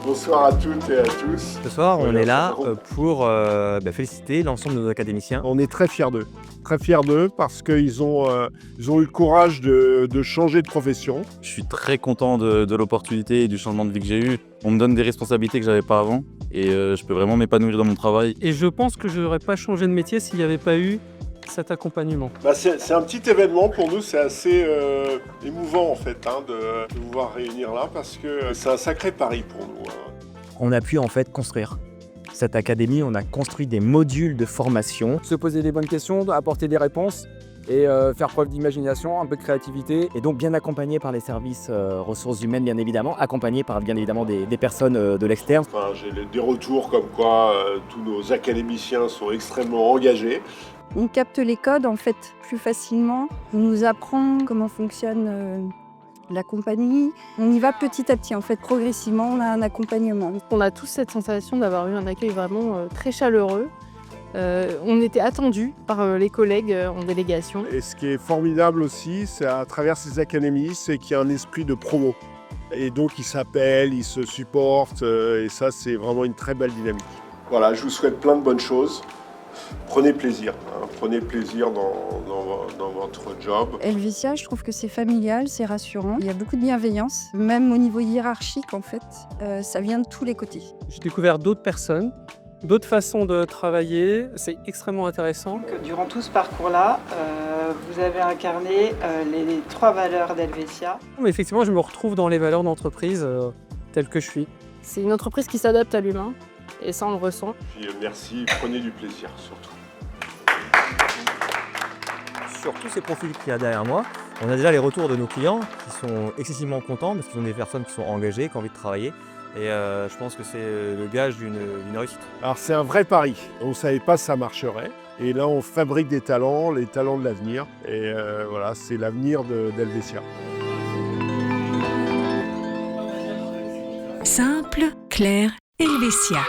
Bonsoir à toutes et à tous. Ce soir, on est là pour féliciter l'ensemble de nos académiciens. On est très fiers d'eux. Très fiers d'eux parce qu'ils ont eu le courage de changer de profession. Je suis très content de l'opportunité et du changement de vie que j'ai eu. On me donne des responsabilités que je n'avais pas avant et je peux vraiment m'épanouir dans mon travail. Et je pense que je n'aurais pas changé de métier s'il n'y avait pas eu cet accompagnement. C'est un petit événement pour nous, c'est assez émouvant en fait de vous voir réunir là parce que c'est un sacré pari pour nous. On a pu en fait construire cette académie, on a construit des modules de formation. Se poser les bonnes questions, apporter des réponses et faire preuve d'imagination, un peu de créativité. Et donc bien accompagné par les services ressources humaines bien évidemment, accompagné par bien évidemment des personnes de l'externe. Enfin, j'ai des retours comme quoi tous nos académiciens sont extrêmement engagés. On capte les codes en fait plus facilement, on nous apprend comment fonctionne la compagnie. On y va petit à petit en fait, progressivement on a un accompagnement. On a tous cette sensation d'avoir eu un accueil vraiment très chaleureux. On était attendus par les collègues en délégation. Et ce qui est formidable aussi, c'est à travers ces académies, c'est qu'il y a un esprit de promo. Et donc ils s'appellent, ils se supportent, et ça c'est vraiment une très belle dynamique. Voilà, je vous souhaite plein de bonnes choses. Prenez plaisir dans votre job. Helvetia, je trouve que c'est familial, c'est rassurant. Il y a beaucoup de bienveillance, même au niveau hiérarchique en fait, ça vient de tous les côtés. J'ai découvert d'autres personnes, d'autres façons de travailler, c'est extrêmement intéressant. Durant tout ce parcours-là, vous avez incarné les 3 valeurs d'Helvetia. Mais effectivement, je me retrouve dans les valeurs d'entreprise telles que je suis. C'est une entreprise qui s'adapte à l'humain et ça on le ressent. Puis, merci, prenez du plaisir surtout. Sur tous ces profils qu'il y a derrière moi, on a déjà les retours de nos clients qui sont excessivement contents parce qu'ils ont des personnes qui sont engagées, qui ont envie de travailler. Et je pense que c'est le gage d'une réussite. Alors c'est un vrai pari. On ne savait pas si ça marcherait. Et là on fabrique des talents, les talents de l'avenir. Et voilà, c'est l'avenir d'Helvetia. Simple, clair, Helvetia.